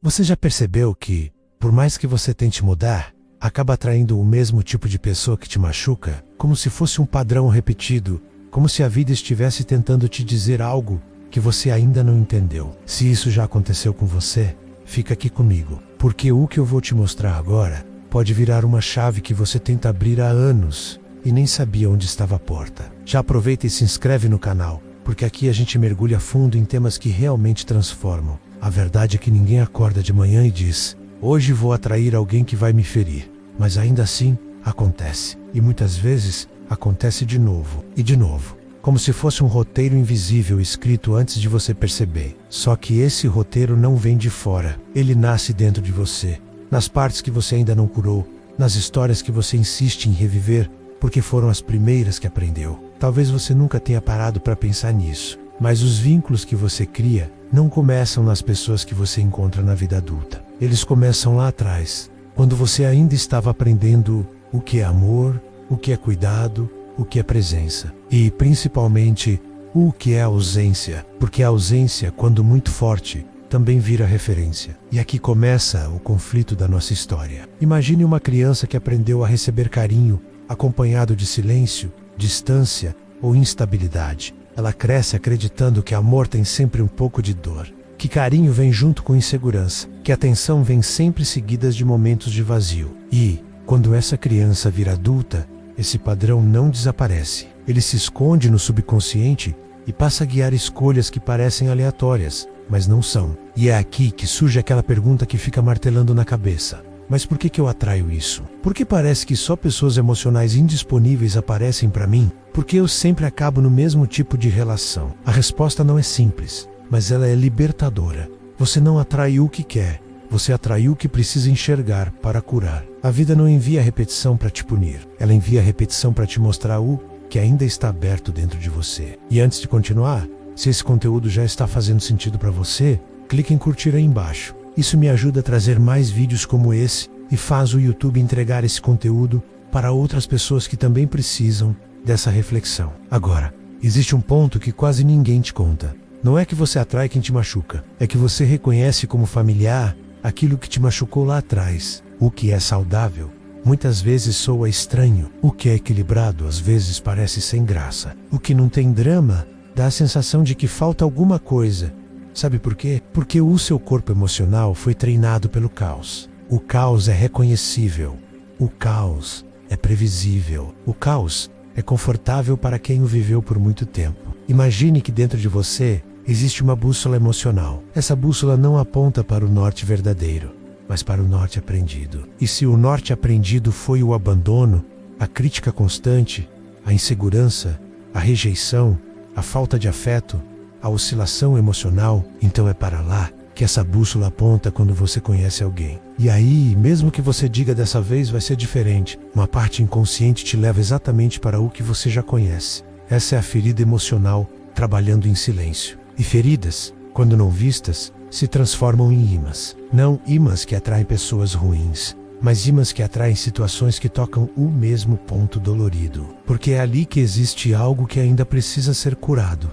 Você já percebeu que, por mais que você tente mudar, acaba atraindo o mesmo tipo de pessoa que te machuca, como se fosse um padrão repetido, como se a vida estivesse tentando te dizer algo que você ainda não entendeu? Se isso já aconteceu com você, fica aqui comigo, porque o que eu vou te mostrar agora pode virar uma chave que você tenta abrir há anos e nem sabia onde estava a porta. Já aproveita e se inscreve no canal, porque aqui a gente mergulha fundo em temas que realmente transformam. A verdade é que ninguém acorda de manhã e diz: hoje vou atrair alguém que vai me ferir. Mas ainda assim, acontece. E muitas vezes, acontece de novo e de novo. Como se fosse um roteiro invisível escrito antes de você perceber. Só que esse roteiro não vem de fora. Ele nasce dentro de você. Nas partes que você ainda não curou. Nas histórias que você insiste em reviver, porque foram as primeiras que aprendeu. Talvez você nunca tenha parado para pensar nisso. Mas os vínculos que você cria não começam nas pessoas que você encontra na vida adulta. Eles começam lá atrás, quando você ainda estava aprendendo o que é amor, o que é cuidado, o que é presença. E, principalmente, o que é ausência. Porque a ausência, quando muito forte, também vira referência. E aqui começa o conflito da nossa história. Imagine uma criança que aprendeu a receber carinho, acompanhado de silêncio, distância ou instabilidade. Ela cresce acreditando que amor tem sempre um pouco de dor, que carinho vem junto com insegurança, que atenção vem sempre seguidas de momentos de vazio. E, quando essa criança vira adulta, esse padrão não desaparece. Ele se esconde no subconsciente e passa a guiar escolhas que parecem aleatórias, mas não são. E é aqui que surge aquela pergunta que fica martelando na cabeça. Mas por que eu atraio isso? Por que parece que só pessoas emocionais indisponíveis aparecem para mim? Porque eu sempre acabo no mesmo tipo de relação. A resposta não é simples, mas ela é libertadora. Você não atrai o que quer, você atrai o que precisa enxergar para curar. A vida não envia repetição para te punir, ela envia repetição para te mostrar o que ainda está aberto dentro de você. E antes de continuar, se esse conteúdo já está fazendo sentido para você, clique em curtir aí embaixo. Isso me ajuda a trazer mais vídeos como esse e faz o YouTube entregar esse conteúdo para outras pessoas que também precisam dessa reflexão. Agora, existe um ponto que quase ninguém te conta. Não é que você atrai quem te machuca, é que você reconhece como familiar aquilo que te machucou lá atrás. O que é saudável muitas vezes soa estranho. O que é equilibrado às vezes parece sem graça. O que não tem drama dá a sensação de que falta alguma coisa. Sabe por quê? Porque o seu corpo emocional foi treinado pelo caos. O caos é reconhecível. O caos é previsível. O caos é confortável para quem o viveu por muito tempo. Imagine que dentro de você existe uma bússola emocional. Essa bússola não aponta para o norte verdadeiro, mas para o norte aprendido. E se o norte aprendido foi o abandono, a crítica constante, a insegurança, a rejeição, a falta de afeto, a oscilação emocional, então é para lá que essa bússola aponta quando você conhece alguém. E aí, mesmo que você diga dessa vez vai ser diferente, uma parte inconsciente te leva exatamente para o que você já conhece. Essa é a ferida emocional trabalhando em silêncio. E feridas, quando não vistas, se transformam em imãs. Não imãs que atraem pessoas ruins, mas imãs que atraem situações que tocam o mesmo ponto dolorido. Porque é ali que existe algo que ainda precisa ser curado.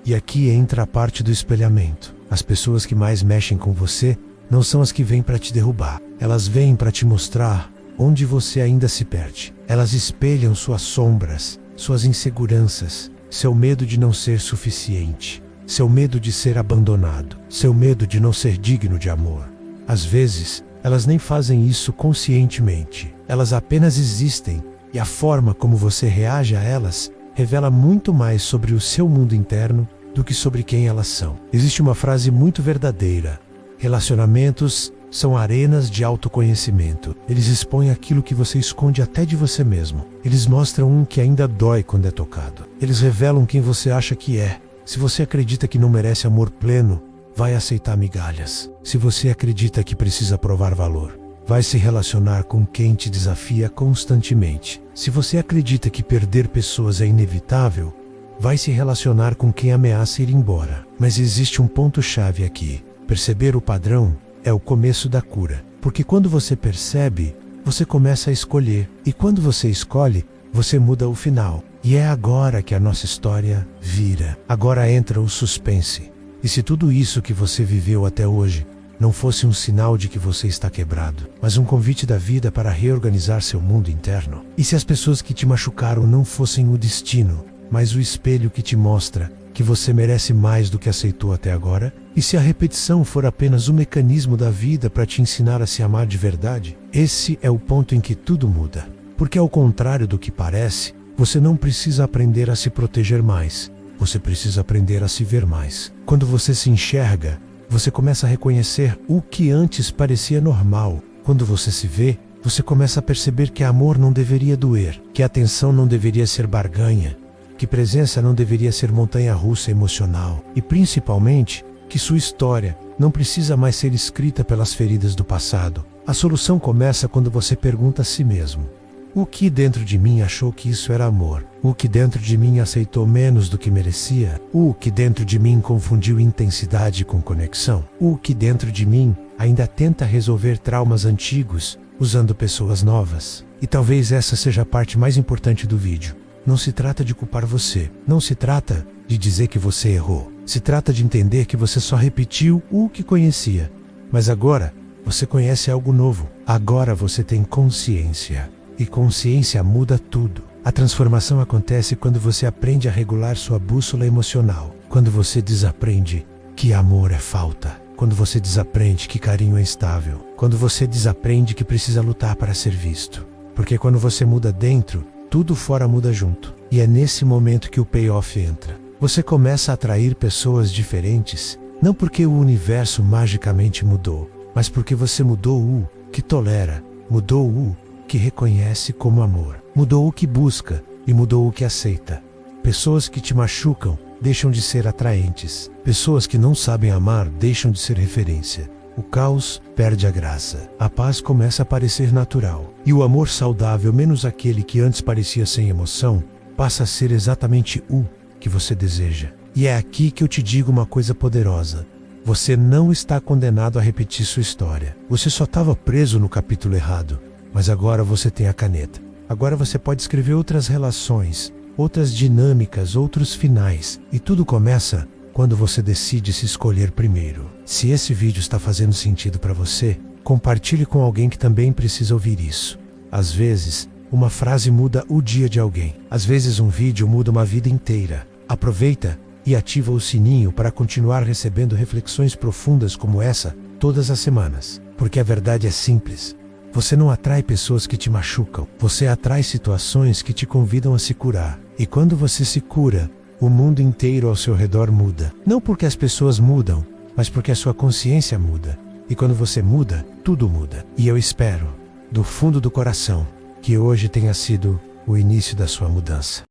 E aqui entra a parte do espelhamento. As pessoas que mais mexem com você não são as que vêm para te derrubar. Elas vêm para te mostrar onde você ainda se perde. Elas espelham suas sombras, suas inseguranças, seu medo de não ser suficiente, seu medo de ser abandonado, seu medo de não ser digno de amor. Às vezes, elas nem fazem isso conscientemente. Elas apenas existem e a forma como você reage a elas revela muito mais sobre o seu mundo interno do que sobre quem elas são. Existe uma frase muito verdadeira: relacionamentos são arenas de autoconhecimento. Eles expõem aquilo que você esconde até de você mesmo. Eles mostram um que ainda dói quando é tocado. Eles revelam quem você acha que é. Se você acredita que não merece amor pleno, vai aceitar migalhas. Se você acredita que precisa provar valor, vai se relacionar com quem te desafia constantemente. Se você acredita que perder pessoas é inevitável, vai se relacionar com quem ameaça ir embora. Mas existe um ponto-chave aqui. Perceber o padrão é o começo da cura. Porque quando você percebe, você começa a escolher. E quando você escolhe, você muda o final. E é agora que a nossa história vira. Agora entra o suspense. E se tudo isso que você viveu até hoje não fosse um sinal de que você está quebrado, mas um convite da vida para reorganizar seu mundo interno? E se as pessoas que te machucaram não fossem o destino, mas o espelho que te mostra que você merece mais do que aceitou até agora? E se a repetição for apenas um mecanismo da vida para te ensinar a se amar de verdade? Esse é o ponto em que tudo muda. Porque ao contrário do que parece, você não precisa aprender a se proteger mais. Você precisa aprender a se ver mais. Quando você se enxerga, você começa a reconhecer o que antes parecia normal. Quando você se vê, você começa a perceber que amor não deveria doer, que atenção não deveria ser barganha, que presença não deveria ser montanha-russa emocional e, principalmente, que sua história não precisa mais ser escrita pelas feridas do passado. A solução começa quando você pergunta a si mesmo: o que dentro de mim achou que isso era amor? O que dentro de mim aceitou menos do que merecia? O que dentro de mim confundiu intensidade com conexão? O que dentro de mim ainda tenta resolver traumas antigos usando pessoas novas? E talvez essa seja a parte mais importante do vídeo. Não se trata de culpar você. Não se trata de dizer que você errou. Se trata de entender que você só repetiu o que conhecia. Mas agora você conhece algo novo. Agora você tem consciência. E consciência muda tudo. A transformação acontece quando você aprende a regular sua bússola emocional. Quando você desaprende que amor é falta. Quando você desaprende que carinho é instável. Quando você desaprende que precisa lutar para ser visto. Porque quando você muda dentro, tudo fora muda junto. E é nesse momento que o payoff entra. Você começa a atrair pessoas diferentes, não porque o universo magicamente mudou, mas porque você mudou o que tolera, mudou o que reconhece como amor, mudou o que busca e mudou o que aceita. Pessoas que te machucam deixam de ser atraentes. Pessoas que não sabem amar deixam de ser referência. O caos perde a graça. A paz começa a parecer natural. E o amor saudável, menos aquele que antes parecia sem emoção, passa a ser exatamente o que você deseja. E é aqui que eu te digo uma coisa poderosa. Você não está condenado a repetir sua história. Você só estava preso no capítulo errado. Mas agora você tem a caneta. Agora você pode escrever outras relações, outras dinâmicas, outros finais. E tudo começa quando você decide se escolher primeiro. Se esse vídeo está fazendo sentido para você, compartilhe com alguém que também precisa ouvir isso. Às vezes, uma frase muda o dia de alguém. Às vezes um vídeo muda uma vida inteira. Aproveita e ativa o sininho para continuar recebendo reflexões profundas como essa todas as semanas. Porque a verdade é simples. Você não atrai pessoas que te machucam. Você atrai situações que te convidam a se curar. E quando você se cura, o mundo inteiro ao seu redor muda. Não porque as pessoas mudam, mas porque a sua consciência muda. E quando você muda, tudo muda. E eu espero, do fundo do coração, que hoje tenha sido o início da sua mudança.